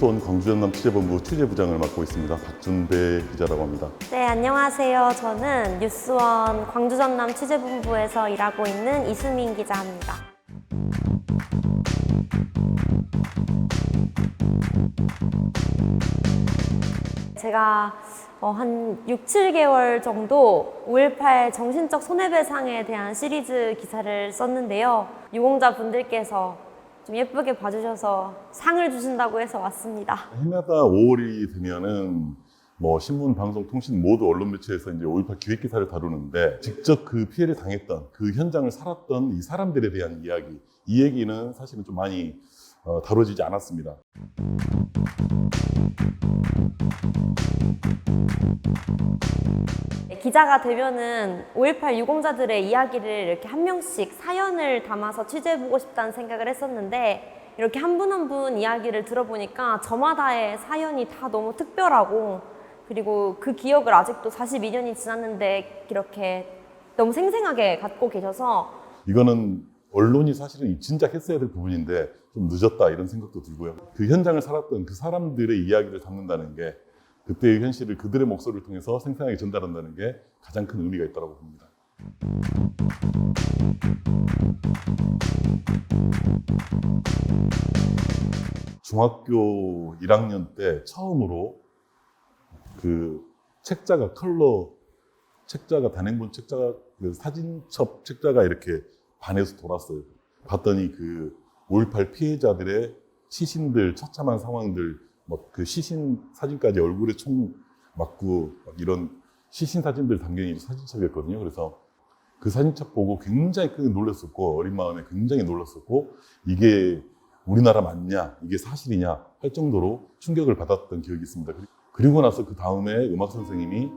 뉴스원 광주전남 취재본부 취재부장을 맡고 있습니다. 박준배 기자라고 합니다. 네, 안녕하세요. 저는 뉴스원 광주전남 취재본부에서 일하고 있는 이수민 기자입니다. 제가 한 6, 7개월 정도 5.18 정신적 손해배상에 대한 시리즈 기사를 썼는데요. 유공자 분들께서 좀 예쁘게 봐주셔서 상을 주신다고 해서 왔습니다. 해마다 5월이 되면은 뭐 신문, 방송, 통신 모두 언론 매체에서 이제 5.18 기획 기사를 다루는데 직접 그 피해를 당했던 그 현장을 살았던 이 사람들에 대한 이야기, 이 얘기는 사실은 좀 많이 다뤄지지 않았습니다. 기자가 되면은 5.18 유공자들의 이야기를 이렇게 한 명씩 사연을 담아서 취재해보고 싶다는 생각을 했었는데 이렇게 한 분 한 분 이야기를 들어보니까 저마다의 사연이 다 너무 특별하고 그리고 그 기억을 아직도 42년이 지났는데 이렇게 너무 생생하게 갖고 계셔서 이거는 언론이 사실은 진작했어야 될 부분인데 좀 늦었다 이런 생각도 들고요. 그 현장을 살았던 그 사람들의 이야기를 담는다는 게 그때의 현실을 그들의 목소리를 통해서 생생하게 전달한다는 게 가장 큰 의미가 있다고 봅니다. 중학교 1학년 때 처음으로 그 책자가 컬러 책자가 단행본 책자가 그 사진첩 책자가 이렇게 반에서 돌았어요. 봤더니 그 5.18 피해자들의 시신들, 처참한 상황들, 뭐 그 시신 사진까지 얼굴에 총 맞고 이런 시신 사진들 담긴 사진첩이었거든요. 그래서 그 사진첩 보고 굉장히 크게 놀랐었고 어린 마음에 굉장히 놀랐었고 이게 우리나라 맞냐, 이게 사실이냐 할 정도로 충격을 받았던 기억이 있습니다. 그리고 나서 그 다음에 음악 선생님이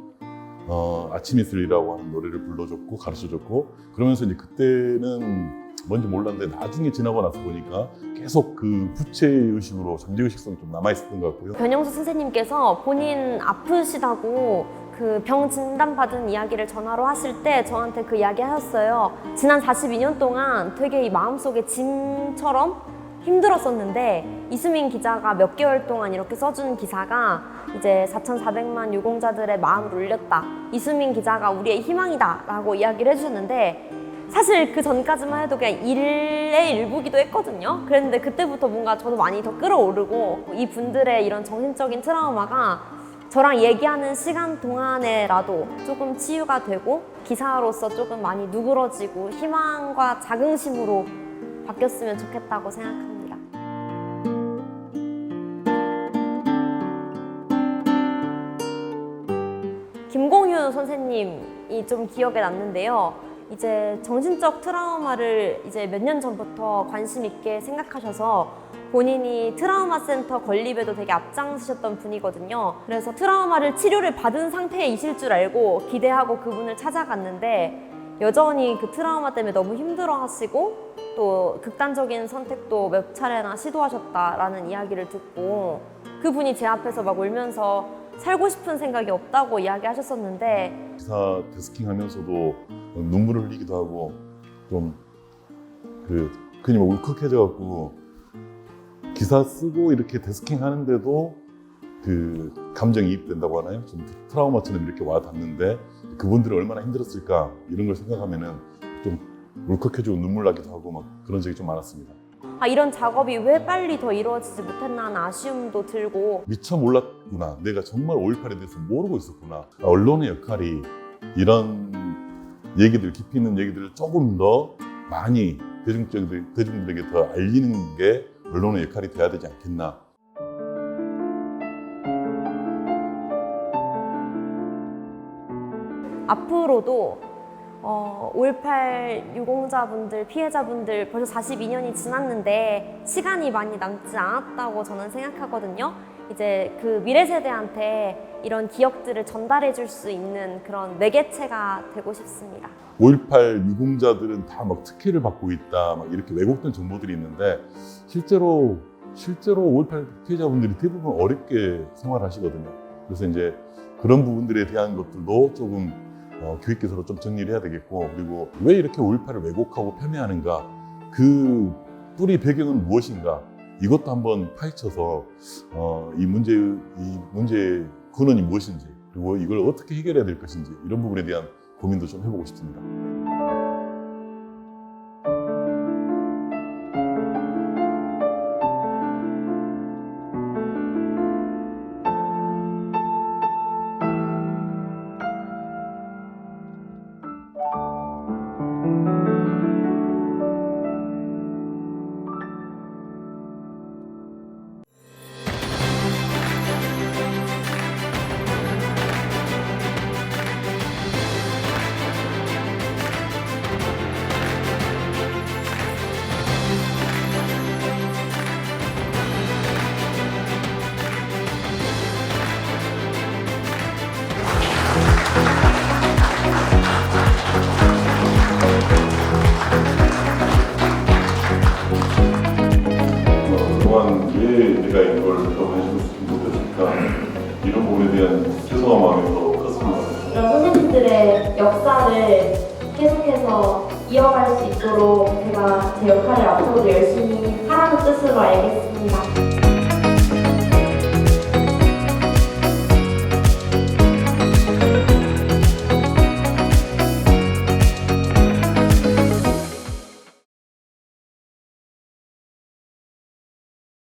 아침 이슬이라고 하는 노래를 불러줬고 가르쳐줬고 그러면서 이제 그때는 뭔지 몰랐는데 나중에 지나고 나서 보니까 계속 그 부채의식으로 잠재의식성이 좀 남아있었던 것 같고요. 변영수 선생님께서 본인 아프시다고 그 병 진단받은 이야기를 전화로 하실 때 저한테 그 이야기 하셨어요. 지난 42년 동안 되게 이 마음속에 짐처럼 힘들었었는데 이수민 기자가 몇 개월 동안 이렇게 써준 기사가 이제 4,400만 유공자들의 마음을 울렸다. 이수민 기자가 우리의 희망이다 라고 이야기를 해주셨는데 사실 그 전까지만 해도 그냥 일의 일부기도 했거든요. 그랬는데 그때부터 뭔가 저도 많이 더 끌어오르고 이 분들의 이런 정신적인 트라우마가 저랑 얘기하는 시간 동안에라도 조금 치유가 되고 기사로서 조금 많이 누그러지고 희망과 자긍심으로 바뀌었으면 좋겠다고 생각합니다. 김공휴 선생님이 좀 기억에 남는데요. 이제 정신적 트라우마를 이제 몇 년 전부터 관심 있게 생각하셔서 본인이 트라우마 센터 건립에도 되게 앞장서셨던 분이거든요. 그래서 트라우마를 치료를 받은 상태이실 줄 알고 기대하고 그분을 찾아갔는데 여전히 그 트라우마 때문에 너무 힘들어 하시고 또 극단적인 선택도 몇 차례나 시도하셨다라는 이야기를 듣고 그분이 제 앞에서 막 울면서 살고 싶은 생각이 없다고 이야기하셨었는데 기사 데스킹 하면서도 눈물을 흘리기도 하고 좀 그냥 울컥해져갖고 기사 쓰고 이렇게 데스킹 하는데도 그 감정이 입된다고 하나요? 좀 트라우마처럼 이렇게 와 닿는데 그분들이 얼마나 힘들었을까 이런 걸 생각하면은 좀 울컥해지고 눈물 나기도 하고 막 그런 적이 좀 많았습니다. 이런 작업이 왜 빨리 더 이루어지지 못했나 하는 아쉬움도 들고 미처 몰랐구나. 내가 정말 5.18에 대해서 모르고 있었구나. 언론의 역할이 이런 얘기들, 깊이 있는 얘기들을 조금 더 많이 대중들에게 더 알리는 게 언론의 역할이 돼야 되지 않겠나. 앞으로도 5.18 유공자분들, 피해자분들 벌써 42년이 지났는데 시간이 많이 남지 않았다고 저는 생각하거든요. 이제 그 미래 세대한테 이런 기억들을 전달해 줄 수 있는 그런 매개체가 되고 싶습니다. 5.18 유공자들은 다 막 특혜를 받고 있다, 막 이렇게 왜곡된 정보들이 있는데 실제로 5.18 피해자분들이 대부분 어렵게 생활하시거든요. 그래서 이제 그런 부분들에 대한 것들도 조금 교육기사로 좀 정리를 해야 되겠고, 그리고 왜 이렇게 5.18을 왜곡하고 폄훼하는가, 그 뿌리 배경은 무엇인가, 이것도 한번 파헤쳐서 이 문제의 근원이 무엇인지 그리고 이걸 어떻게 해결해야 될 것인지 이런 부분에 대한 고민도 좀 해보고 싶습니다. 그동안 왜 내가 이걸 더 관심을 못했을까 이런 부분에 대한 죄송한 마음이 더 컸습니다. 이런 선생님들의 역사를 계속해서 이어갈 수 있도록 제가 제 역할을 앞으로도 열심히 하라는 뜻으로 알겠습니다.